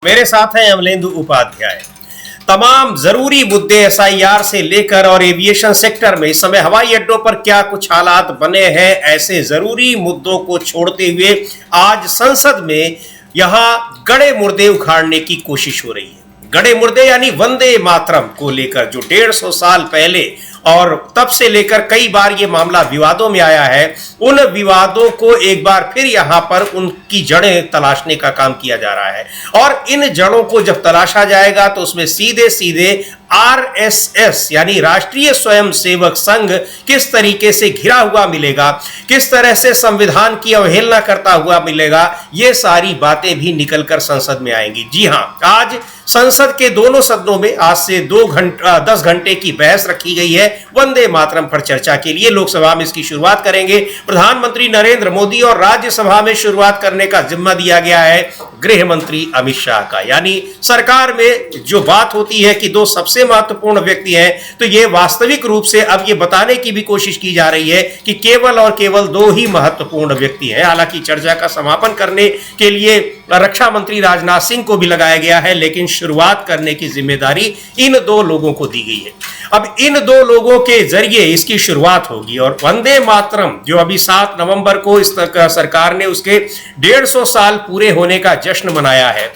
मेरे साथ हैं अमलेंदु उपाध्याय। तमाम जरूरी मुद्दे एसआईआर से लेकर और एविएशन सेक्टर में इस समय हवाई अड्डों पर क्या कुछ हालात बने हैं, ऐसे जरूरी मुद्दों को छोड़ते हुए आज संसद में यहां गड़े मुर्दे उखाड़ने की कोशिश हो रही है। गड़े मुर्दे यानी वंदे मातरम को लेकर जो 150 साल पहले और तब से लेकर कई बार ये मामला विवादों में आया है, उन विवादों को एक बार फिर यहां पर उनकी जड़ें तलाशने का काम किया जा रहा है। और इन जड़ों को जब तलाशा जाएगा तो उसमें सीधे सीधे आरएसएस यानी राष्ट्रीय स्वयंसेवक संघ किस तरीके से घिरा हुआ मिलेगा, किस तरह से संविधान की अवहेलना करता हुआ मिलेगा, ये सारी बातें भी निकलकर संसद में आएंगी। जी हां, आज संसद के दोनों सदनों में आज से 10 घंटे की बहस रखी गई है वंदे मातरम पर चर्चा के लिए। लोकसभा में इसकी शुरुआत करेंगे प्रधानमंत्री नरेंद्र मोदी और राज्यसभा में शुरुआत करने का जिम्मा दिया गया है गृह मंत्री अमित शाह का। यानी सरकार में जो बात होती है कि दो सबसे महत्वपूर्ण व्यक्ति हैं, तो ये वास्तविक रूप से अब ये बताने की भी कोशिश की जा रही है कि केवल और केवल दो ही महत्वपूर्ण व्यक्ति हैं। हालांकि चर्चा का समापन करने के लिए रक्षा मंत्री राजनाथ सिंह को भी लगाया गया है, लेकिन शुरुआत करने की जिम्मेदारी इन दो लोगों को दी गई है। अब इन दो लोगों के जरिए इसकी शुरुआत होगी और वंदे मातरम जो अभी 7 नवंबर को इस सरकार ने उसके 150 साल पूरे होने का जश्न मनाया है।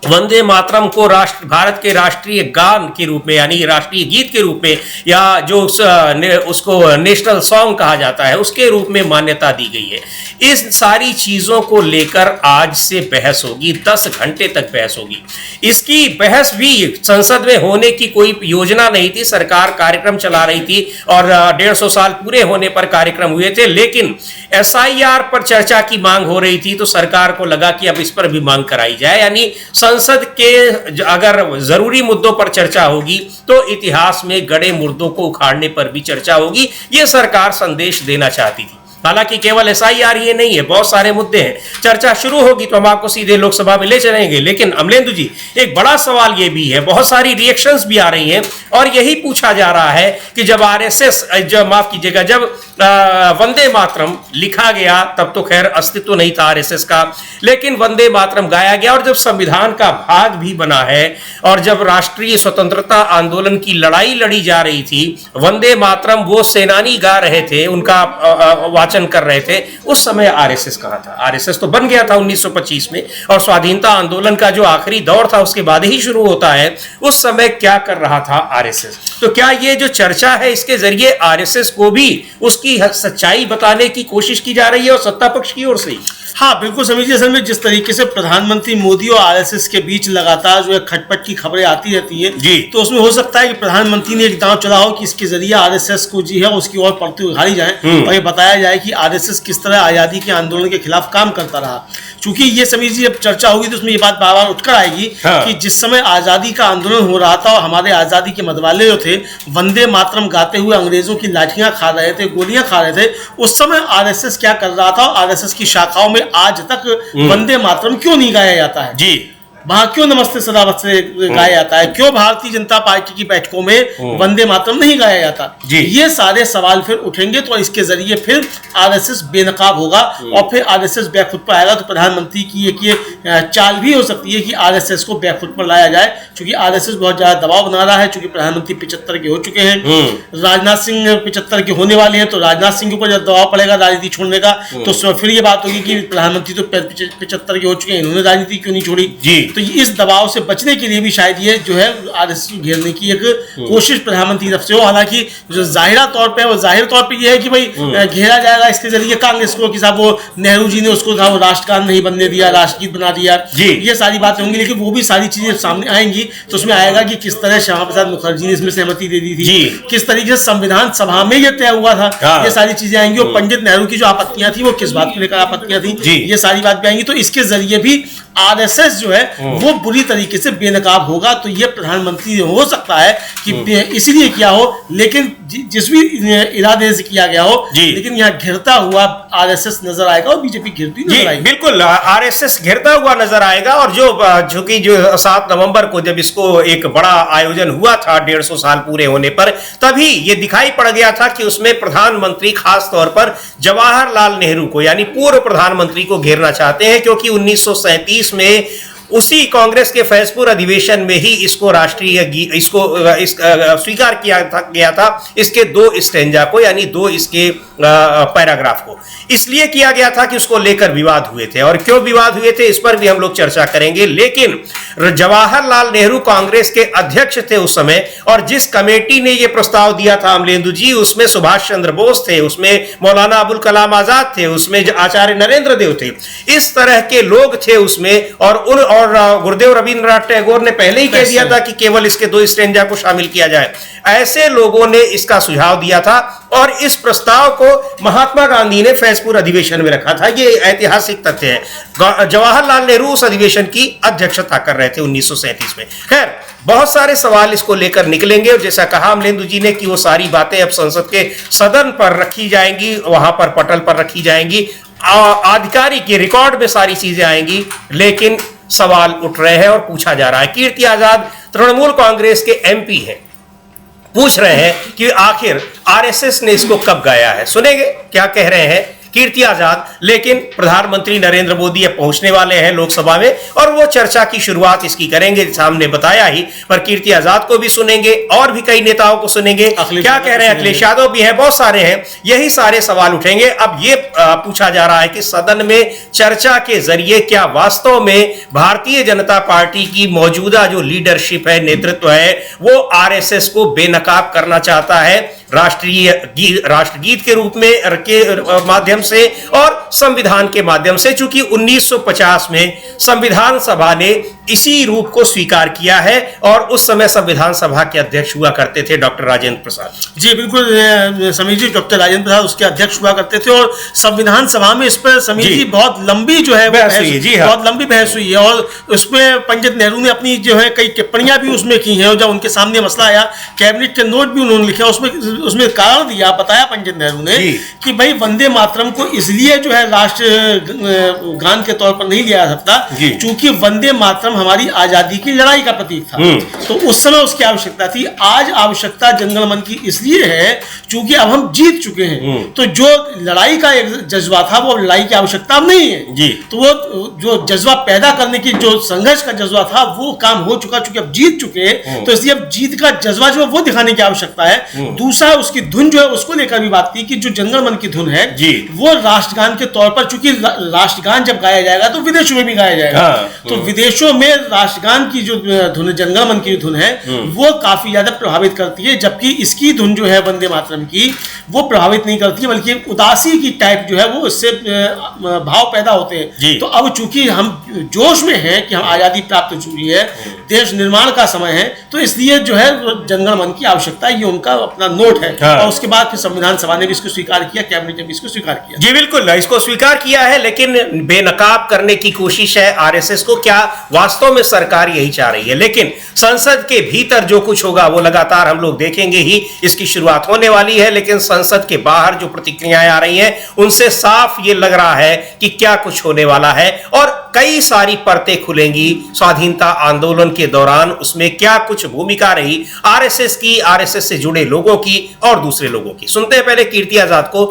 वंदे मातरम को भारत के राष्ट्रीय गान के रूप में यानी राष्ट्रीय गीत के रूप में या जो उसको नेशनल सॉन्ग कहा जाता है उसके रूप में मान्यता दी गई है। इस सारी चीजों को लेकर आज से बहस होगी, 10 घंटे तक बहस होगी। इसकी बहस भी संसद में होने की कोई योजना नहीं थी, सरकार कार्यक्रम चला रही थी और 150 साल पूरे होने पर कार्यक्रम हुए थे, लेकिन एसआईआर पर चर्चा की मांग हो रही थी तो सरकार को लगा कि अब इस पर भी मांग कराई जाए। यानी संसद के अगर जरूरी मुद्दों पर चर्चा होगी तो इतिहास में गड़े मुर्दों को उखाड़ने पर भी चर्चा होगी, यह सरकार संदेश देना चाहती थी। हालांकि केवल एसआईआर ये नहीं है, बहुत सारे मुद्दे हैं। चर्चा शुरू होगी तो हम आपको सीधे लोकसभा में ले चलेंगे, लेकिन अमलेंदु जी एक बड़ा सवाल ये भी है, बहुत सारी रिएक्शंस भी आ रही हैं और यही पूछा जा रहा है कि जब आरएसएस माफ कीजिएगा, जब वंदे मातरम लिखा गया तब तो खैर अस्तित्व नहीं था आरएसएस का, लेकिन वंदे मातरम गाया गया और जब संविधान का भाग भी बना है और जब राष्ट्रीय स्वतंत्रता आंदोलन की लड़ाई लड़ी जा रही थी, वंदे मातरम वो सेनानी गा रहे थे, उनका वाचन कर रहे थे, उस समय आरएसएस कहाँ था? आरएसएस तो बन गया था 1925 में और स्वाधीनता आंदोलन का जो आखिरी दौर था उसके बाद ही शुरू होता है। उस समय क्या कर रहा था आरएसएस? तो क्या ये जो चर्चा है इसके जरिए आरएसएस को भी उसकी सच्चाई बताने की कोशिश की जा रही है और सत्ता पक्ष की ओर से? हाँ बिल्कुल समझिए। असल में जिस तरीके से प्रधानमंत्री मोदी और आरएसएस के बीच लगातार जो है खटपट की खबरें आती रहती हैं जी, तो उसमें हो सकता है कि प्रधानमंत्री ने एक दांव चला हो कि इसके जरिए आरएसएस को जी है उसकी ओर पड़ती उघाड़ी जाए और ये बताया जाए कि आरएसएस किस तरह आजादी के आंदोलन के खिलाफ काम करता रहा। चूंकि ये समझिए जब चर्चा होगी तो उसमें ये बात बार बार उठकर आएगी कि जिस समय आजादी का आंदोलन हो रहा था और हमारे आजादी के मतवाले जो थे वंदे मातरम गाते हुए अंग्रेजों की लाठियां खा रहे थे, गोलियां खा रहे थे, उस समय आरएसएस क्या कर रहा था? आरएसएस की शाखाओं में आज तक वंदे मातरम क्यों नहीं गाया जाता है? जी, वहां क्यों नमस्ते सदावत से गाया जाता है? क्यों भारतीय जनता पार्टी की बैठकों में वंदे मातरम नहीं गाया जाता? ये सारे सवाल फिर उठेंगे तो इसके जरिए फिर आरएसएस बेनकाब होगा और फिर आरएसएस बैकफुट पर आएगा। तो प्रधानमंत्री की एक ये चाल भी हो सकती है कि आरएसएस को बैकफुट पर लाया जाए, क्योंकि आरएसएस बहुत ज्यादा दबाव बना रहा है। चूंकि प्रधानमंत्री 75 के हो चुके हैं, राजनाथ सिंह 75 के होने वाले हैं, तो राजनाथ सिंह के ऊपर जब दबाव पड़ेगा राजनीति छोड़ने का तो फिर ये बात होगी कि प्रधानमंत्री तो 75 के हो चुके हैं, इन्होंने राजनीति क्यों नहीं छोड़ी? जी, तो इस दबाव से बचने के लिए भी शायद ये जो है आरएसएस को घेरने की एक कोशिश प्रधानमंत्री की तरफ से हो। हालांकि जो जाहिर तौर पे ये है कि भाई घेरा जाएगा इसके जरिए कांग्रेस को कि साहब वो नेहरू जी ने उसको वो राष्ट्रगान नहीं बनने दिया, राष्ट्रगीत बना दिया, ये सारी बातें होंगी। लेकिन वो भी सारी चीजें सामने आएंगी तो उसमें आएगा कि किस तरह श्यामा प्रसाद मुखर्जी ने इसमें सहमति दे दी थी, किस तरीके से संविधान सभा में ये तय हुआ था, ये सारी चीजें आएंगी। और पंडित नेहरू की जो आपत्तियां थी वो किस बात को लेकर आपत्तियां थी, ये सारी बात भी आएंगी। तो इसके जरिए भी आरएसएस जो है वो बुरी तरीके से बेनकाब होगा। तो ये प्रधानमंत्री हो सकता है कि इसलिए किया हो, लेकिन जिस भी इरादे से किया गया हो, लेकिन यहाँ घिरता हुआ आरएसएस नजर आएगा और बीजेपी घिरती नजर आएगी। बिल्कुल आरएसएस घिरता हुआ नजर आएगा। और जो 7 नवंबर को जब इसको एक बड़ा आयोजन हुआ था 150 साल पूरे होने पर, तभी ये दिखाई पड़ गया था कि उसमें प्रधानमंत्री खास तौर पर जवाहरलाल नेहरू को यानी पूर्व प्रधानमंत्री को घेरना चाहते हैं, क्योंकि 1937 में उसी कांग्रेस के फैसपुर अधिवेशन में ही इसको स्वीकार किया गया था, इसके 2 स्टेंजा को, यानी 2 इसके पैराग्राफ को। इसलिए किया गया था कि उसको लेकर विवाद हुए थे, और क्यों विवाद हुए थे इस पर भी हम लोग चर्चा करेंगे। लेकिन जवाहरलाल नेहरू कांग्रेस के अध्यक्ष थे उस समय, और जिस कमेटी ने यह प्रस्ताव दिया था अमलेंदु जी, उसमें सुभाष चंद्र बोस थे, उसमें मौलाना अबुल कलाम आजाद थे, उसमें आचार्य नरेंद्र देव थे, इस तरह के लोग थे उसमें। और गुरुदेव रविंद्रनाथ टैगोर ने पहले ही कह दिया था कि केवल इसके 2 स्टेंजा को शामिल किया जाए। ऐसे लोगों ने इसका सुझाव दिया था, और इस प्रस्ताव को महात्मा गांधी ने फैसपुर अधिवेशन में रखा था। यह ऐतिहासिक तथ्य है। जवाहरलाल नेहरू उस अधिवेशन की अध्यक्षता कर रहे थे 1937 में। खैर, बहुत सारे सवाल इसको लेकर निकलेंगे, और जैसा कहा अमलेंदु जी ने कि वो सारी बातें अब संसद के सदन पर रखी जाएंगी, वहां पर पटल पर रखी जाएंगी, आधिकारिक रिकॉर्ड में सारी चीजें आएंगी। लेकिन सवाल उठ रहे हैं और पूछा जा रहा है। कीर्ति आजाद तृणमूल कांग्रेस के एमपी हैं, पूछ रहे हैं कि आखिर आरएसएस ने इसको कब गाया है। सुनेंगे क्या कह रहे हैं कीर्ति आजाद। लेकिन प्रधानमंत्री नरेंद्र मोदी अब पहुंचने वाले हैं लोकसभा में, और वो चर्चा की शुरुआत इसकी करेंगे, सामने बताया ही। पर कीर्ति आजाद को भी सुनेंगे, और भी कई नेताओं को सुनेंगे, क्या कह रहे हैं। अखिलेश यादव भी हैं, बहुत सारे हैं। यही सारे सवाल उठेंगे। अब ये पूछा जा रहा है कि सदन में चर्चा के जरिए क्या वास्तव में भारतीय जनता पार्टी की मौजूदा जो लीडरशिप है, नेतृत्व है, वो आरएसएस को बेनकाब करना चाहता है राष्ट्रगीत के रूप में के माध्यम से और संविधान के माध्यम से। चूंकि 1950 में संविधान सभा ने इसी रूप को स्वीकार किया है, और उस समय संविधान सभा के अध्यक्ष हुआ करते थे डॉक्टर राजेंद्र प्रसाद। जी बिल्कुल समीर जी, डॉक्टर राजेंद्र प्रसाद उसके अध्यक्ष हुआ करते थे, और संविधान सभा में इस पर समीर जी बहुत लंबी जो है बहस हुई है। बहुत लंबी बहस हुई है, और उसमें पंडित नेहरू ने अपनी जो है कई टिप्पणियां भी उसमें की हैं। और जब उनके सामने मसला आया, कैबिनेट के नोट भी उन्होंने लिखा, उसमें कारण दिया, बताया पंडित नेहरू ने कि भाई वंदे मातरम को इसलिए जो है राष्ट्र गान के तौर पर नहीं लिया जा सकता, चूंकि वंदे मातरम हमारी आजादी की लड़ाई का प्रतीक था। तो उस समय उसकी आवश्यकता थी। आज आवश्यकता जनगण मन की इसलिए है चूंकि अब हम जीत चुके हैं। तो जो लड़ाई का एक जज्बा था, वो लड़ाई की आवश्यकता अब नहीं है। तो वो जो जज्बा पैदा करने की, जो संघर्ष का जज्बा था, वो काम हो चुका। चूंकि अब जीत चुके, तो इसलिए अब जीत का जज्बा जो वो दिखाने की आवश्यकता है। दूसरा, उसकी धुन जो है उसको लेकर भी बात की कि जो जनगण मन की धुन है वो राष्ट्रगान के तौर पर, चूंकि राष्ट्रगान जब गाया जाएगा तो विदेशों में भी गाया जाएगा। तो विदेशों में राष्ट्रगान की जो धुन, जनगण मन की धुन है, वो काफी ज्यादा प्रभावित करती है, जबकि इसकी धुन जो है वंदे मातरम की, वो प्रभावित नहीं करती है, बल्कि उदासी की टाइप जो है वो उससे भाव पैदा होते हैं। तो अब चूंकि हम जोश में हैं कि हम आजादी प्राप्त हो चुकी है, देश निर्माण का समय है, तो इसलिए जो है जनगण मन की आवश्यकता, ये उनका अपना नोट है। और उसके बाद फिर संविधान सभा ने भी इसको स्वीकार किया, कैबिनेट ने भी इसको स्वीकार किया। जी बिल्कुल, इसको स्वीकार किया है, लेकिन बेनकाब करने की कोशिश है आरएसएस को। क्या वास्तव में सरकार यही चाह रही है? लेकिन संसद के भीतर जो कुछ होगा वो लगातार हम लोग देखेंगे ही। इसकी शुरुआत होने वाली है, लेकिन संसद के बाहर जो प्रतिक्रियाएं आ रही हैं, उनसे साफ ये लग रहा है कि क्या कुछ होने वाला है, और कई सारी परतें खुलेंगी स्वाधीनता आंदोलन के दौरान। उसमें क्या कुछ भूमिका रही आरएसएस की, आरएसएस से जुड़े लोगों की और दूसरे लोगों की। सुनते हैं पहले कीर्ति आजाद को।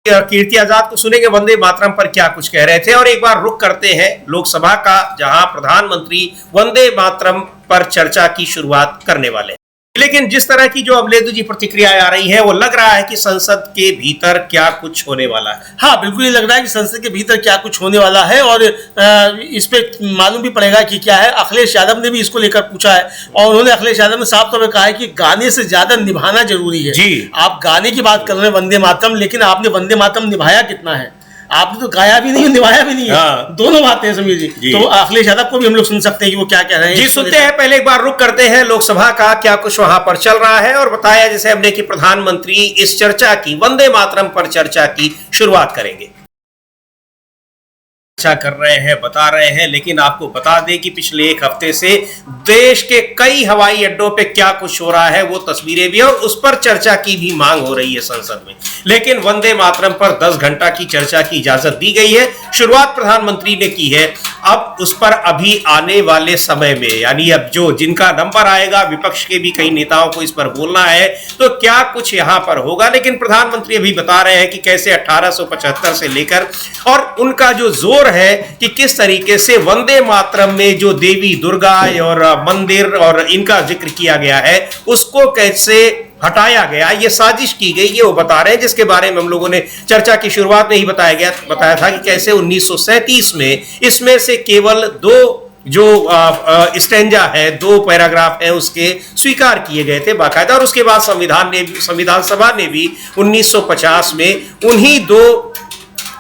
कीर्ति आजाद को सुनेंगे वंदे मातरम पर क्या कुछ कह रहे थे, और एक बार रुक करते हैं लोकसभा का, जहां प्रधानमंत्री वंदे मातरम पर चर्चा की शुरुआत करने वाले हैं। लेकिन जिस तरह की जो अमलेंदु जी प्रतिक्रियाएं आ रही हैं, वो लग रहा है कि संसद के भीतर क्या कुछ होने वाला है। हाँ बिल्कुल, ये लग रहा है कि संसद के भीतर क्या कुछ होने वाला है, और इस पे मालूम भी पड़ेगा कि क्या है। अखिलेश यादव ने भी इसको लेकर पूछा है, और उन्होंने, अखिलेश यादव ने साफ तौर पर कहा है कि गाने से ज्यादा निभाना जरूरी है। आप गाने की बात कर रहे हैं वंदे मातरम, लेकिन आपने वंदे मातरम निभाया कितना है? आपने तो गाया भी नहीं, निभाया भी नहीं है। दोनों बातें हैं समीर जी। तो अखिलेश यादव को भी हम लोग सुन सकते हैं कि वो क्या कह रहे हैं। जी सुनते हैं, पहले एक बार रुक करते हैं लोकसभा का, क्या कुछ वहां पर चल रहा है। और बताया जैसे हमने कि प्रधानमंत्री इस चर्चा की, वंदे मातरम पर चर्चा की शुरुआत करेंगे। कर रहे हैं, बता रहे हैं, लेकिन आपको बता दें कि पिछले एक हफ्ते से देश के कई हवाई अड्डों पे क्या कुछ हो रहा है, वो तस्वीरें भी, और उस पर चर्चा की भी मांग हो रही है संसद में। लेकिन वंदे मातरम पर 10 घंटा की चर्चा की इजाजत दी गई है। शुरुआत प्रधानमंत्री ने की है। अब उस पर अभी आने वाले समय में, यानी अब जो जिनका नंबर आएगा, विपक्ष के भी कई नेताओं को इस पर बोलना है, तो क्या कुछ यहां पर होगा। लेकिन प्रधानमंत्री अभी बता रहे हैं कि कैसे 1875 से लेकर, और उनका जो जोर है कि किस तरीके से वंदे मातरम में जो देवी दुर्गा और मंदिर और इनका जिक्र किया गया है, उसको कैसे हटाया गया, ये साजिश की गई, ये वो बता रहे हैं, जिसके बारे में हम लोगों ने चर्चा की शुरुआत में ही बताया था कि कैसे 1937 में इसमें से केवल 2 जो स्टैंजा है, 2 पैराग्राफ है, उसके स्वीकार किए गए थे बाकायदा, और उसके बाद संविधान सभा ने भी 1950 में उन्हीं 2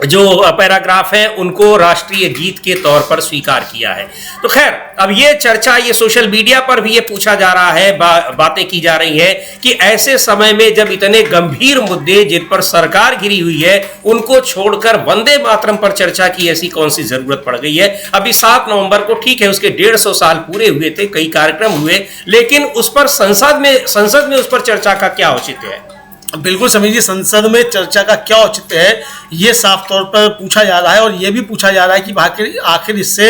जो पैराग्राफ है उनको राष्ट्रीय गीत के तौर पर स्वीकार किया है। तो खैर, अब ये चर्चा, ये सोशल मीडिया पर भी ये पूछा जा रहा है, बातें की जा रही है कि ऐसे समय में जब इतने गंभीर मुद्दे जिन पर सरकार घिरी हुई है, उनको छोड़कर वंदे मातरम पर चर्चा की ऐसी कौन सी जरूरत पड़ गई है। अभी 7 नवंबर को, ठीक है, उसके 150 साल पूरे हुए थे, कई कार्यक्रम हुए, लेकिन उस पर संसद में उस पर चर्चा का क्या औचित्य है। बिल्कुल समीर जी, संसद में चर्चा का क्या औचित्य है, ये साफ तौर पर पूछा जा रहा है, और ये भी पूछा जा रहा है कि आखिर इससे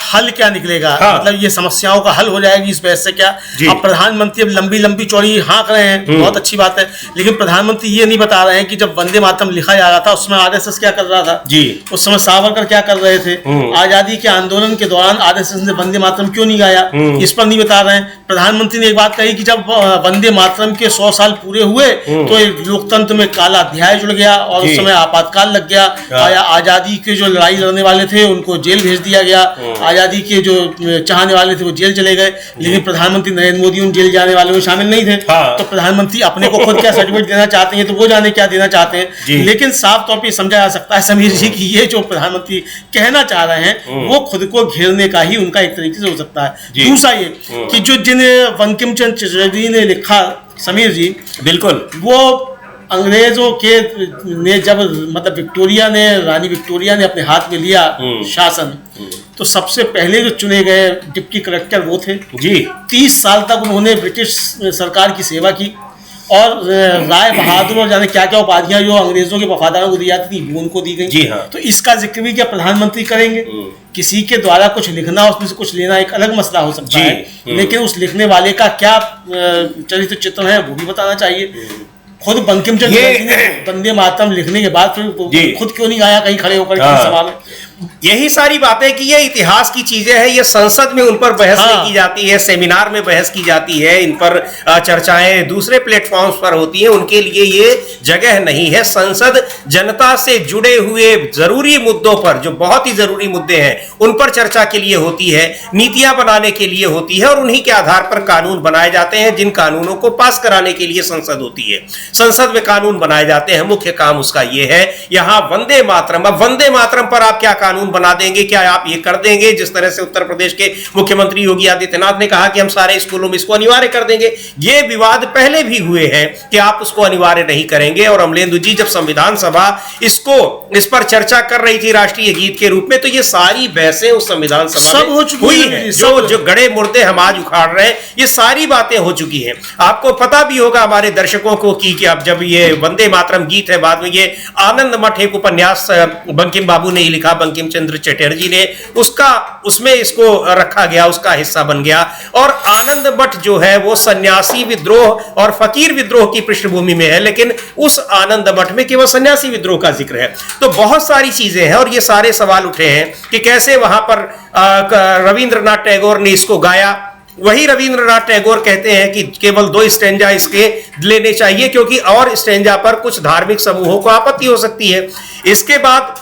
हल क्या निकलेगा। हाँ। मतलब ये समस्याओं का हल हो जाएगी इस बहस से क्या। अब प्रधानमंत्री अब लंबी चौड़ी हाँक रहे हैं, बहुत अच्छी बात है, लेकिन प्रधानमंत्री ये नहीं बता रहे हैं कि जब वंदे मातरम लिखा जा रहा था उसमें आरएसएस क्या कर रहा था जी, उस समय सावरकर क्या कर रहे थे, आजादी के आंदोलन के दौरान आरएसएस ने वंदे मातरम क्यों नहीं गाया, इस पर नहीं बता रहे हैं। प्रधानमंत्री ने एक बात कही कि जब वंदे मातरम के 100 साल पूरे हुए तो लोकतंत्र में काला अध्याय जुड़ गया और उस समय आपातकाल लग गया। आजादी के जो लड़ाई लड़ने वाले थे उनको जेल भेज दिया गया, आजादी के जो चाहने वाले थे वो जेल चले गए, लेकिन प्रधानमंत्री नरेंद्र मोदी उन जेल जाने वालों में शामिल नहीं थे। तो प्रधानमंत्री अपने को खुद क्या सर्टिफिकेट देना चाहते हैं तो वो जाने क्या देना चाहते हैं। लेकिन साफ तौर पर समझा जा सकता है समीर जी की ये जो प्रधानमंत्री कहना चाह रहे हैं वो खुद को घेरने का ही उनका एक तरीके से हो सकता है। दूसरा ये कि जो जिन बंकिम चंद्र चटर्जी ने लिखा समीर जी, बिल्कुल, वो अंग्रेजों के ने जब मतलब रानी विक्टोरिया ने अपने हाथ में लिया शासन, तो सबसे पहले जो चुने गए डिप्टी कलेक्टर वो थे जी। 30 साल तक उन्होंने ब्रिटिश सरकार की सेवा की, और राय बहादुर और जाने क्या क्या उपाधियां जो अंग्रेजों के वफादारों को दी जाती थी वो उनको दी गई जी। हाँ। तो इसका जिक्र भी क्या प्रधानमंत्री करेंगे। किसी के द्वारा कुछ लिखना, उसमें से कुछ लेना एक अलग मसला हो सकता है, लेकिन उस लिखने वाले का क्या चरित्र चित्रण है वो भी बताना चाहिए। खुद बंकिम चंद्र चटर्जी ने वंदे मातरम लिखने के बाद फिर खुद क्यों नहीं आया कहीं खड़े होकर सभा में। यही सारी बातें की, ये इतिहास की चीजें हैं, ये संसद में उन पर बहस नहीं की जाती है, सेमिनार में बहस की जाती है, इन पर चर्चाएं दूसरे प्लेटफॉर्म्स पर होती हैं, उनके लिए ये जगह नहीं है। संसद जनता से जुड़े हुए जरूरी मुद्दों पर, जो बहुत ही जरूरी मुद्दे हैं, उन पर चर्चा के लिए होती है, नीतियां बनाने के लिए होती है, और उन्हीं के आधार पर कानून बनाए जाते हैं, जिन कानूनों को पास कराने के लिए संसद होती है। संसद में कानून बनाए जाते हैं, मुख्य काम उसका ये है। यहां वंदे मातरम, अब वंदे मातरम पर आप क्या कानून बना देंगे, क्या आप ये कर देंगे जिस तरह से उत्तर प्रदेश के मुख्यमंत्री योगी आदित्यनाथ ने कहा कि हम सारे स्कूलों में इसको अनिवार्य कर देंगे। ये विवाद पहले भी हुए हैं कि आप उसको अनिवार्य नहीं करेंगे, और अमलेंदु जी जब संविधान सभा इस पर चर्चा कर रही थी राष्ट्रीय गीत के रूप में, तो ये सारी बहसें उस संविधान सभा में हुई है। जो गड़े मुर्दे हम आज उखाड़ रहे हैं, ये सारी बातें हो चुकी हैं। आपको पता भी होगा हमारे दर्शकों को कि अब जब ये वंदे मातरम गीत है, बाद में ये आनंद मठ एक उपन्यास बंकिम बाबू ने ही लिखा, बंकिम चंद्र चटर्जी ने, उसमें इसको रखा गया, उसका हिस्सा बन गया। और आनंद मठ जो है वो सन्यासी विद्रोह और फकीर विद्रोह की पृष्ठभूमि में है, लेकिन उस आनंद मठ में केवल सन्यासी विद्रोह का जिक्र है। तो बहुत सारी चीजें हैं, और ये सारे सवाल उठे हैं कि कैसे वहां पर रविंद्रनाथ टैगोर ने इसको गाया। वही रविंद्रनाथ टैगोर कहते हैं कि केवल 2 स्टैंजा इसके लेने चाहिए, क्योंकि और स्टैंजा पर कुछ धार्मिक समूहों को आपत्ति हो सकती है। इसके बाद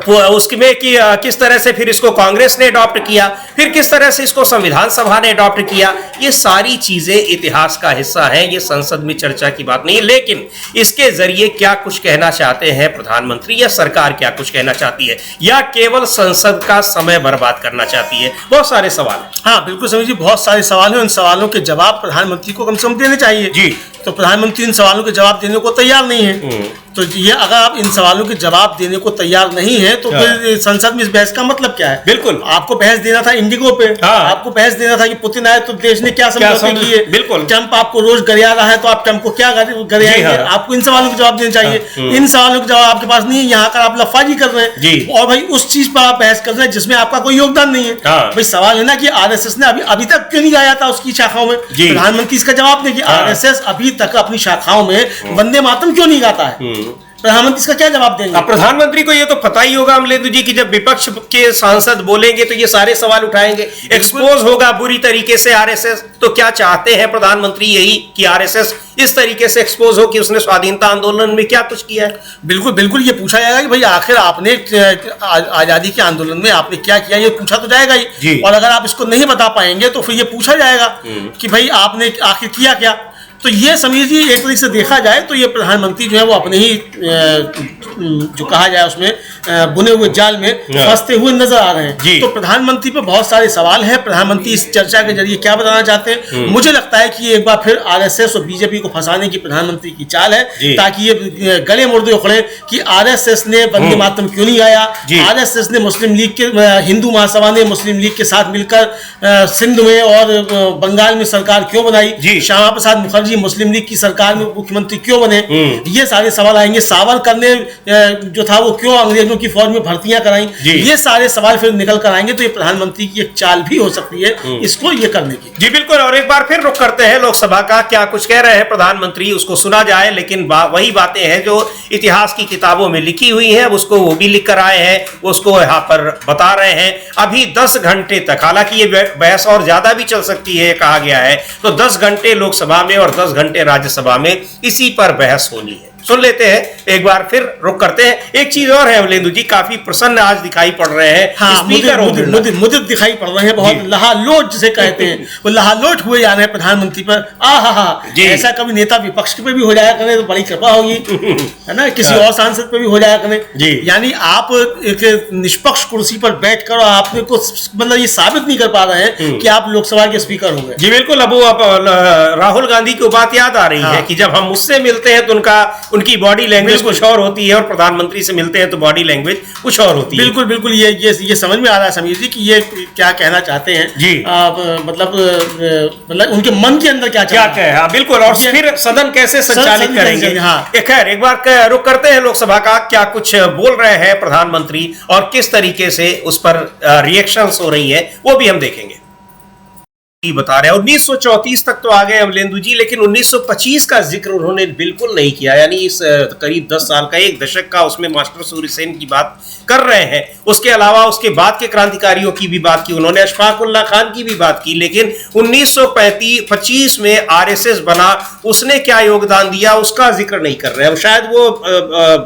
उसमें कि किस तरह से फिर इसको कांग्रेस ने अडॉप्ट किया, फिर किस तरह से इसको संविधान सभा ने अडॉप्ट किया, ये सारी चीजें इतिहास का हिस्सा है, ये संसद में चर्चा की बात नहीं है। लेकिन इसके जरिए क्या कुछ कहना चाहते हैं प्रधानमंत्री, या सरकार क्या कुछ कहना चाहती है, या केवल संसद का समय बर्बाद करना चाहती है, बहुत सारे सवाल। हाँ बिल्कुल समीर जी, बहुत सारे सवाल हैं, उन सवालों के जवाब प्रधानमंत्री को कम से कम देने चाहिए जी। तो प्रधानमंत्री इन सवालों के जवाब देने को तैयार नहीं है। तो ये अगर आप इन सवालों के जवाब देने को तैयार नहीं है तो फिर संसद में इस बहस का मतलब क्या है? बिल्कुल, आपको बहस देना था इंडिगो पे, आपको बहस देना था कि पुतिन आए तो देश ने क्या समझौते किए। बिल्कुल, ट्रंप आपको रोज गरिया रहा है तो आप ट्रंप को क्या गरियाएंगे? आपको इन सवालों के जवाब देने चाहिए। इन सवालों के जवाब आपके पास नहीं है, यहाँ कर आप लफाजी कर रहे हैं और भाई उस चीज पर आप बहस कर रहे हैं जिसमें आपका कोई योगदान नहीं है। भाई सवाल है ना कि आरएसएस ने अभी तक क्यों नहीं गाया था उसकी शाखाओं में? प्रधानमंत्री इसका जवाब दें कि आरएसएस अभी तक अपनी शाखाओं में वंदे मातरम क्यों नहीं गाता है? प्रधानमंत्री इसका क्या जवाब देंगे? प्रधानमंत्री को ये तो पता ही होगा अमलेंदु जी कि जब विपक्ष के सांसद बोलेंगे तो ये सारे सवाल उठाएंगे, एक्सपोज होगा बुरी तरीके से आरएसएस। तो क्या चाहते हैं प्रधानमंत्री? यही कि आरएसएस इस तरीके से एक्सपोज हो कि उसने स्वाधीनता आंदोलन में क्या कुछ किया है। बिल्कुल बिल्कुल, ये पूछा जाएगा कि भाई आखिर आपने आजादी के आंदोलन में आपने क्या किया, ये पूछा तो जाएगा ही। और अगर आप इसको नहीं बता पाएंगे तो फिर ये पूछा जाएगा कि भाई आपने आखिर किया क्या। तो ये समझिए एक तरीके से देखा जाए तो ये प्रधानमंत्री जो है वो अपने ही जो कहा जाए उसमें बुने हुए जाल में फंसते हुए नजर आ रहे हैं। तो प्रधानमंत्री पे बहुत सारे सवाल हैं। प्रधानमंत्री इस चर्चा के जरिए क्या बताना चाहते हैं? मुझे लगता है कि ये एक बार फिर आरएसएस और बीजेपी को फंसाने की प्रधानमंत्री की चाल है, ताकि ये गले मुर्दे उखड़े कि आरएसएस ने वंदे मातरम क्यों नहीं आया, आरएसएस ने मुस्लिम लीग के हिंदू महासभा ने मुस्लिम लीग के साथ मिलकर सिंध में और बंगाल में सरकार क्यों बनाई, श्यामा प्रसाद मुखर्जी मुस्लिम लीग की सरकार में मुख्यमंत्री क्यों बने। ये सारे सवाल आएंगे। सावरकर ने जो था वो क्यों अंग्रेजों की फौज में भर्तियां कराई, ये सारे सवाल फिर निकल कर आएंगे। तो ये प्रधानमंत्री की एक चाल भी हो सकती है इसको ये करने की। जी बिल्कुल, और एक बार फिर रुख करते हैं लोकसभा का। क्या कुछ कह रहे हैं प्रधानमंत्री, उसको सुना जाए। लेकिन वही बातें हैं जो इतिहास की किताबों में लिखी हुई हैं, उसको वो भी लिख कर आए हैं, उसको यहाँ पर बता रहे हैं। अभी 10 घंटे तक, हालांकि ये बहस और ज्यादा भी चल सकती है कहा गया है, तो 10 घंटे लोकसभा में और 10 घंटे राज्यसभा में इसी पर बहस होनी है। सुन लेते हैं, एक बार फिर रुक करते हैं। एक चीज और है अमलेंदु जी, काफी प्रसन्न आज दिखाई पड़ रहे हैं। स्पीकर मुझे दिखाई पड़ रहे हैं, बहुत लहालोट जिसे कहते हैं, वो लहालोट हुए जा रहे हैं प्रधानमंत्री पर। ऐसा कभी नेता विपक्ष पे भी हो जाया करें तो बड़ी कृपा होगी, है ना, किसी और सांसद पे भी हो जाया करें। यानी आप एक निष्पक्ष कुर्सी पर बैठकर आपने को मतलब ये साबित नहीं कर पा रहे हैं कि आप लोकसभा के स्पीकर हो गए। जी बिल्कुल। अब राहुल गांधी की बात याद आ रही है कि जब हम मुझसे मिलते हैं तो उनकी बॉडी लैंग्वेज कुछ और होती है और प्रधानमंत्री से मिलते हैं तो बॉडी लैंग्वेज कुछ और होती है। बिल्कुल बिल्कुल, ये समझ में आ रहा है समीर जी कि ये क्या कहना चाहते हैं जी। मतलब उनके मन के अंदर क्या है। बिल्कुल, और फिर सदन कैसे संचालित करेंगे। खैर, एक बार रुक करते हैं लोकसभा का। क्या कुछ बोल रहे हैं प्रधानमंत्री और किस तरीके से उस पर रिएक्शंस हो रही है वो भी हम देखेंगे। बता रहे हैं 1934 तक तो आ गए अमलेंदु जी, लेकिन 1925 का जिक्र उन्होंने बिल्कुल नहीं किया। यानी इस करीब 10 साल का, एक दशक का, उसमें मास्टर सूर्यसेन की बात कर रहे हैं। उसके अलावा उसके बाद के क्रांतिकारियों की भी बात की उन्होंने, अशफाक उल्लाह खान की भी बात की। लेकिन 1925 में आरएसएस बना, उसने क्या योगदान दिया उसका जिक्र नहीं कर रहे हैं। शायद वो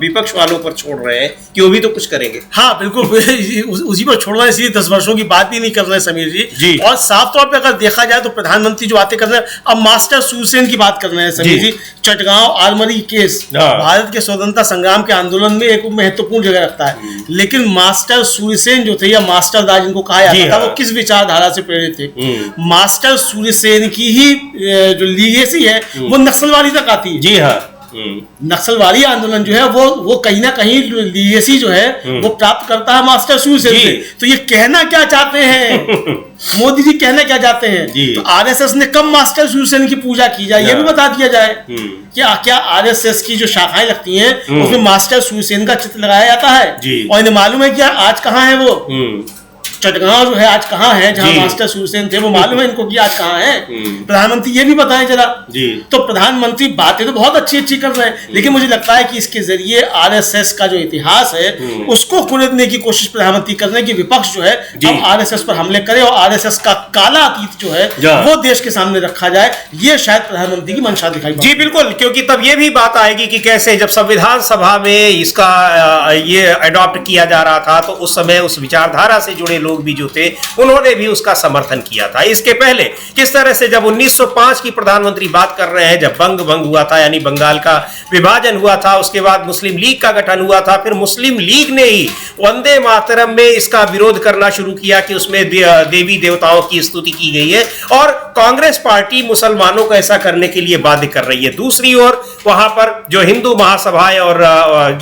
विपक्ष वालों पर छोड़ रहे हैं कि वो भी तो कुछ करेंगे। हाँ बिल्कुल, उसी पर छोड़ना, इसलिए 10 वर्षों की बात भी नहीं कर रहे हैं समीर जी। और साफ तौर पर अगर देखा जाए तो प्रधानमंत्री जो बातें कर रहे हैं, अब मास्टर सूरसेन की बात कर रहे हैं समीर जी। चटगांव आर्मरी केस भारत के स्वतंत्रता संग्राम के आंदोलन में एक महत्वपूर्ण जगह रखता है। लेकिन मास्टर सूरसेन जो थे, या मास्टर दास जिनको कहा जाता था, वो किस विचारधारा से प्रेरित थे? मास्टर सूरसेन की ही जो लीगेसी है वो नक्सलवादी तक आती है। जी हाँ, नक्सलवादी आंदोलन जो है वो कहीं ना कहीं लीगेसी जो है वो प्राप्त करता है मास्टर सूरसेन से। तो ये कहना क्या चाहते हैं मोदी जी, कहना क्या चाहते हैं? तो आरएसएस ने कब मास्टर सूरसेन की पूजा की जाए ये भी बता दिया जाए। क्या आरएसएस की जो शाखाएं लगती हैं उसमें मास्टर सूरसेन का चित्र लगाया जाता है? और इन्हें मालूम है कि आज कहाँ है वो चटगांव जो है, आज कहाँ है जहां मास्टर सूरसेन थे, वो मालूम है इनको कि आज कहाँ है? प्रधानमंत्री ये भी बताएं जरा। तो प्रधानमंत्री बातें तो बहुत अच्छी अच्छी कर रहे हैं, लेकिन मुझे लगता है कि इसके जरिए आरएसएस का जो इतिहास है उसको कुरेदने की कोशिश प्रधानमंत्री कर रहे हैं कि विपक्ष जो है अब आरएसएस पर हमले करे और आरएसएस का काला अतीत जो है वो देश के सामने रखा जाए। ये शायद प्रधानमंत्री की मंशा दिखाई जी बिल्कुल, क्योंकि तब ये भी बात आएगी कि कैसे जब संविधान सभा में इसका ये अडॉप्ट किया जा रहा था तो उस समय उस विचारधारा से जुड़े लोग लोग भी जो थे उन्होंने भी उसका समर्थन किया था। इसके पहले किस तरह से जब 1905 की प्रधानमंत्री बात कर रहे हैं, जब भंग हुआ था यानी बंगाल का विभाजन हुआ था, उसके बाद मुस्लिम लीग का गठन हुआ था, फिर मुस्लिम लीग ने ही वंदे मातरम में इसका विरोध करना शुरू किया कि उसमें देवी देवताओं की स्तुति की गई है और कांग्रेस पार्टी मुसलमानों को ऐसा करने के लिए बाध्य कर रही है। दूसरी ओर वहां पर जो हिंदू महासभाएं और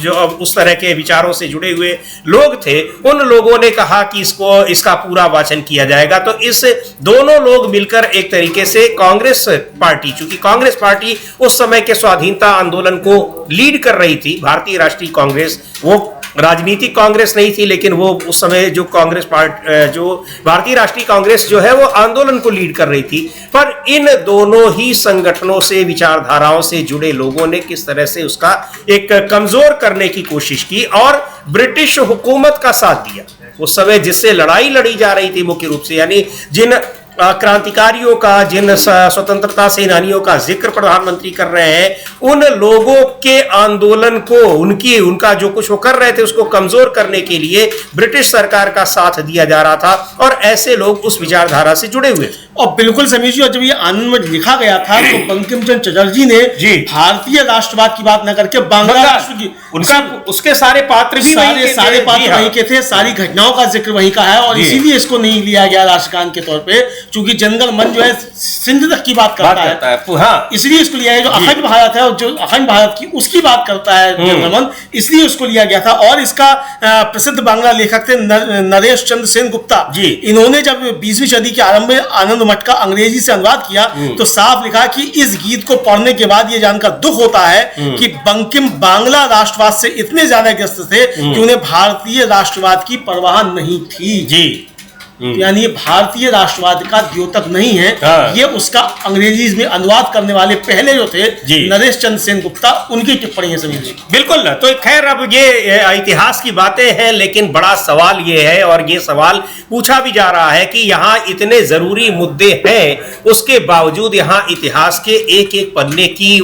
जो उस तरह के विचारों से जुड़े हुए लोग थे, उन लोगों ने कहा कि इसका पूरा वाचन किया जाएगा। तो इस दोनों लोग मिलकर एक तरीके से कांग्रेस पार्टी, चूंकि कांग्रेस पार्टी उस समय के स्वाधीनता आंदोलन को लीड कर रही थी, भारतीय राष्ट्रीय कांग्रेस, वो राजनीतिक कांग्रेस नहीं थी, लेकिन वो उस समय जो कांग्रेस पार्टी, जो भारतीय राष्ट्रीय कांग्रेस जो है वो आंदोलन को लीड कर रही थी। पर इन दोनों ही संगठनों से, विचारधाराओं से जुड़े लोगों ने किस तरह से उसका एक कमजोर करने की कोशिश की और ब्रिटिश हुकूमत का साथ दिया। उस समय जिससे लड़ाई लड़ी जा रही थी मुख्य रूप से, यानी जिन क्रांतिकारियों का, जिन स्वतंत्रता सेनानियों का जिक्र प्रधानमंत्री कर रहे हैं, उन लोगों के आंदोलन को, उनका जो कुछ वो कर रहे थे उसको कमजोर करने के लिए ब्रिटिश सरकार का साथ दिया जा रहा था और ऐसे लोग उस विचारधारा से जुड़े हुए थे। और बिल्कुल समीर जी, और जब ये आनंद में लिखा गया था तो बंकिम चंद्र चटर्जी ने भारतीय राष्ट्रवाद की बात न करके बांग्ला राष्ट्र की, उसके सारे पात्र भी सारे पात्र वहीं के थे, सारी घटनाओं का जिक्र वहीं का है और इसीलिए इसको नहीं लिया गया राष्ट्रगान के तौर पे, क्योंकि जनगण मन जो है सिंध तक की बात करता है। हाँ, इसलिए इसको लिया गया। जो अखंड भारत है और जो अखंड भारत की उसकी बात करता है जनगण मन, इसलिए उसको लिया गया था। और इसका प्रसिद्ध बांग्ला लेखक थे नरेश चंद्र सेन गुप्ता जी, इन्होंने जब 20वीं सदी के आरंभ में आनंद मठ का अंग्रेजी से अनुवाद किया तो साफ लिखा कि इस गीत को पढ़ने के बाद यह जानकर दुख होता है कि बंकिम बांग्ला राष्ट्रवाद से इतने ज्यादा ग्रस्त थे कि उन्हें भारतीय राष्ट्रवाद की परवाह नहीं थी जी। यानी ये भारतीय राष्ट्रवाद का द्योतक नहीं है। हाँ। ये उसका अंग्रेजी में अनुवाद करने वाले पहले जो थे नरेश चंद्र सेन गुप्ता, उनकी टिप्पणी है समीर जी। बिल्कुल ना, तो खैर अब ये इतिहास की बातें हैं, लेकिन बड़ा सवाल ये है और ये सवाल पूछा भी जा रहा है कि यहाँ इतने जरूरी मुद्दे हैं, उसके बावजूद यहाँ इतिहास के एक एक पन्ने की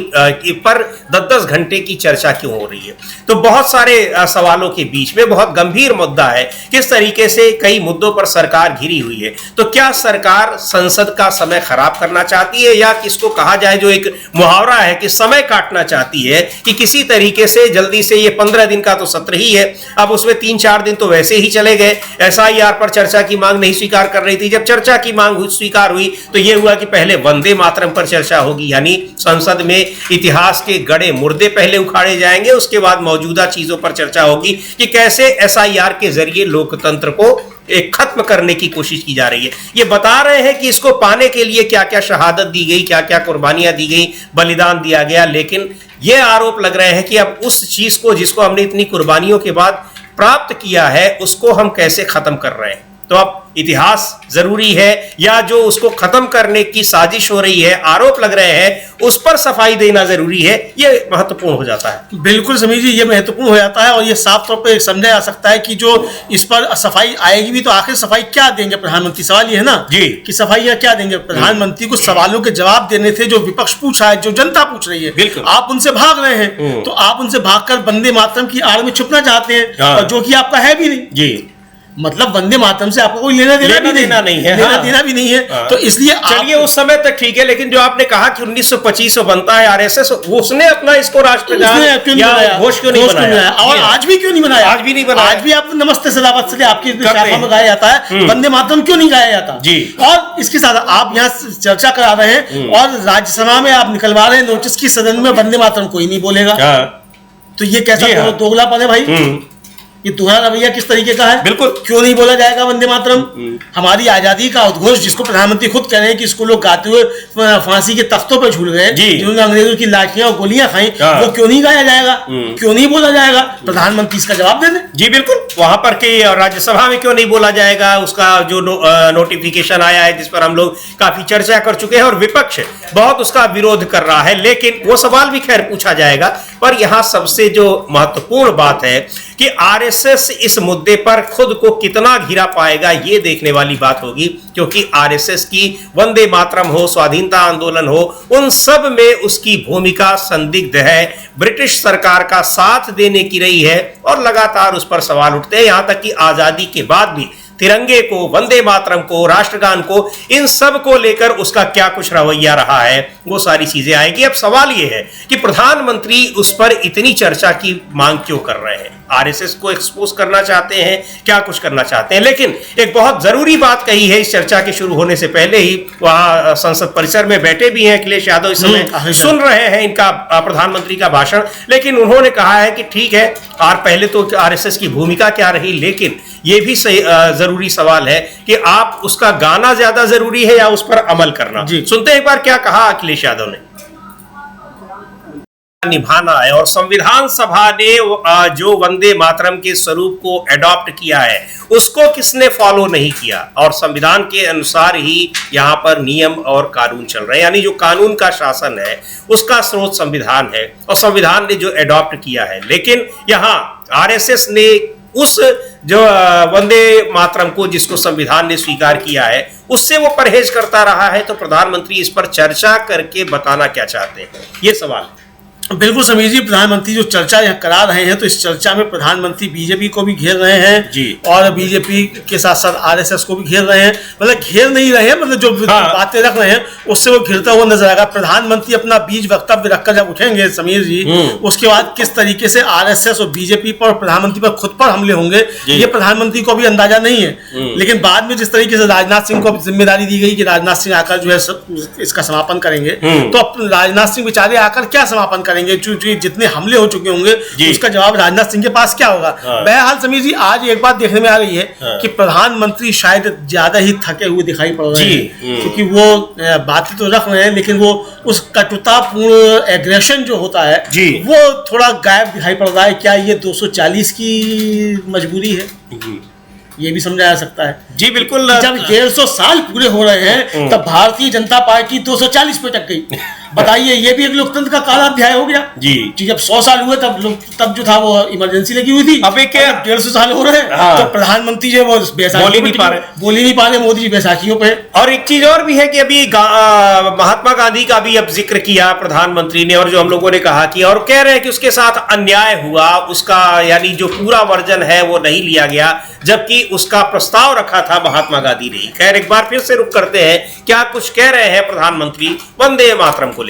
पर 10-10 घंटे की चर्चा क्यों हो रही है। तो बहुत सारे सवालों के बीच में बहुत गंभीर मुद्दा है, किस तरीके से कई मुद्दों पर सरकार घिरी हुई है। तो क्या सरकार संसद का समय खराब करना चाहती है, या किसको कहा जाए जो एक मुहावरा है कि समय काटना चाहती है, कि किसी तरीके से जल्दी से, ये 15 दिन का तो सत्र ही है, अब उसमें 3-4 दिन तो वैसे ही चले गए। SIR पर चर्चा की मांग नहीं स्वीकार कर रही थी, जब चर्चा की मांग स्वीकार हुई तो यह हुआ कि पहले वंदे मातरम पर चर्चा होगी, यानी संसद में इतिहास के गड़े मुर्दे पहले उखाड़े जाएंगे, उसके बाद मौजूदा चीजों पर चर्चा होगी कि कैसे SIR के जरिए लोकतंत्र को एक खत्म करने की कोशिश की जा रही है। ये बता रहे हैं कि इसको पाने के लिए क्या क्या शहादत दी गई, क्या क्या कुर्बानियां दी गई, बलिदान दिया गया, लेकिन ये आरोप लग रहे हैं कि अब उस चीज को जिसको हमने इतनी कुर्बानियों के बाद प्राप्त किया है, उसको हम कैसे खत्म कर रहे हैं। तो अब इतिहास जरूरी है या जो उसको खत्म करने की साजिश हो रही है, आरोप लग रहे हैं, उस पर सफाई देना जरूरी है, यह महत्वपूर्ण हो जाता है। बिल्कुल समीर जी, ये महत्वपूर्ण हो जाता है और ये साफ तौर पे समझा जा सकता है कि जो इस पर सफाई आएगी भी, तो आखिर सफाई क्या देंगे प्रधानमंत्री? सवाल ये है ना जी कि सफाई क्या देंगे प्रधानमंत्री को? सवालों के जवाब देने थे जो विपक्ष पूछा है, जो जनता पूछ रही है, आप उनसे भाग रहे हैं, तो आप उनसे भागकर वंदे मातरम की आड़ में छुपना चाहते हैं, और जो कि आपका है भी नहीं जी। मतलब वंदे मातरम से आपको कोई लेना देना नहीं है, लेना देना भी नहीं है। हाँ। तो इसलिए चलिए उस समय तक ठीक है, लेकिन जो आपने कहा कि 1925 बनता है RSS, उसने अपना इसको राष्ट्रगान घोष क्यों नहीं बनाया? और आज भी क्यों नहीं बनाया? आज भी नहीं बनाया। आज भी आप नमस्ते सदावत से आपकी शाखा में गाया जाता है, वंदे मातरम क्यों नहीं गाया जाता जी? और इसके साथ आप यहाँ चर्चा करा रहे हैं और राज्यसभा में आप निकलवा रहे हैं नोटिस की, सदन में वंदे मातरम कोई नहीं बोलेगा, तो ये कैसा दोगलापन है भाई? ये तुम्हारा रवैया किस तरीके का है? बिल्कुल, क्यों नहीं बोला जाएगा वंदे मातरम? हमारी आजादी का उद्घोष, जिसको प्रधानमंत्री खुद कह रहे हैं कि इसको लोग गाते हुए फांसी के तख्तों पर झूल गए, जिन्होंने अंग्रेजों की लाठियां और गोलियां खाई, वो क्यों नहीं गाया जाएगा? क्यों नहीं बोला जाएगा? प्रधानमंत्री इसका जवाब दे दें। जी बिल्कुल, वहां पर के राज्यसभा में क्यों नहीं बोला जाएगा? उसका जो नोटिफिकेशन आया है, जिस पर हम लोग काफी चर्चा कर चुके हैं और विपक्ष बहुत उसका विरोध कर रहा है, लेकिन वो सवाल भी खैर पूछा जाएगा। पर यहां सबसे जो महत्वपूर्ण बात है कि RSS इस मुद्दे पर खुद को कितना घिरा पाएगा, ये देखने वाली बात होगी, क्योंकि RSS की वंदे मातरम हो, स्वाधीनता आंदोलन हो, उन सब में उसकी भूमिका संदिग्ध है, ब्रिटिश सरकार का साथ देने की रही है और लगातार उस पर सवाल उठते हैं। यहां तक कि आजादी के बाद भी तिरंगे को, वंदे मातरम को, राष्ट्रगान को, इन सब को लेकर उसका क्या कुछ रवैया रहा है, वो सारी चीजें आएंगी। अब सवाल ये है कि प्रधानमंत्री उस पर इतनी चर्चा की मांग क्यों कर रहे हैं? आरएसएस को एक्सपोज करना चाहते हैं, क्या कुछ करना चाहते हैं? लेकिन एक बहुत जरूरी बात कही है इस चर्चा के शुरू होने से पहले ही, वहां संसद परिसर में बैठे भी हैं अखिलेश यादव, इस समय सुन रहे हैं इनका प्रधानमंत्री का भाषण। लेकिन उन्होंने कहा है कि ठीक है, और पहले तो आरएसएस की भूमिका क्या रही, लेकिन ये भी सही जरूरी सवाल है कि आप उसका गाना ज्यादा जरूरी है या उस पर अमल करना। सुनते हैं एक बार क्या कहा अखिलेश यादव ने। निभाना है, और संविधान सभा ने जो वंदे मातरम के स्वरूप को एडॉप्ट किया है उसको किसने फॉलो नहीं किया, और संविधान के अनुसार ही यहाँ पर नियम और कानून चल रहे हैं, यानी जो कानून का शासन है उसका स्रोत संविधान है और संविधान ने जो एडॉप्ट किया है। लेकिन यहाँ आरएसएस ने उस जो वंदे मातरम को, जिसको संविधान ने स्वीकार किया है, उससे वो परहेज करता रहा है। तो प्रधानमंत्री इस पर चर्चा करके बताना क्या चाहते हैं, ये सवाल है। बिल्कुल समीर जी, प्रधानमंत्री जो चर्चा यहाँ करा रहे हैं, तो इस चर्चा में प्रधानमंत्री बीजेपी को भी घेर रहे हैं जी, और बीजेपी के साथ साथ आरएसएस को भी घेर रहे हैं। मतलब घेर नहीं रहे हैं, मतलब जो बातें रख रहे हैं उससे वो घिरता हुआ नजर आएगा। प्रधानमंत्री अपना बीज वक्तव्य रखकर जब उठेंगे समीर जी, उसके बाद किस तरीके से आरएसएस और बीजेपी पर, प्रधानमंत्री पर खुद पर हमले होंगे, ये प्रधानमंत्री को भी अंदाजा नहीं है। लेकिन बाद में जिस तरीके से राजनाथ सिंह को जिम्मेदारी दी गई कि राजनाथ सिंह आकर जो है इसका समापन करेंगे, तो अब राजनाथ सिंह बेचारे आकर क्या समापन करेंगे? जितने हमले हो चुके होंगे उसका जवाब राजनाथ सिंह के पास क्या होगा? बहरहाल समीर जी, आज एक बात देखने में आ रही है कि प्रधानमंत्री शायद ज्यादा ही थके हुए दिखाई पड़ रहे हैं, क्योंकि वो बातें तो रख रहे हैं लेकिन वो उस कटुतापूर्ण एग्रेशन जो होता है वो थोड़ा गायब दिखाई पड़ रहा है। क्या ये 240 की मजबूरी है? ये भी समझा जा सकता है। जी बिल्कुल। जब 150 साल पूरे हो रहे हैं तब भारतीय जनता पार्टी 240 पे टक गई। बताइए, ये भी एक लोकतंत्र का काला अध्याय हो गया जी। जब 100 साल हुए तब जो था वो इमरजेंसी लगी हुई थी। अब 150 साल हो रहे हैं तो प्रधानमंत्री जो वो बोल ही नहीं पा रहे मोदी जी बैसाखियों पे। और एक चीज और भी है कि अभी महात्मा गांधी का भी अब जिक्र किया प्रधानमंत्री ने, और जो हम लोगों ने कहा कि, और कह रहे हैं कि उसके साथ अन्याय हुआ, उसका यानी जो पूरा वर्जन है वो नहीं लिया गया, जबकि उसका प्रस्ताव रखा था महात्मा गांधी ने। खैर, एक बार फिर से रुक करते हैं, क्या कुछ कह रहे हैं प्रधानमंत्री वंदे मातरम को लेकर।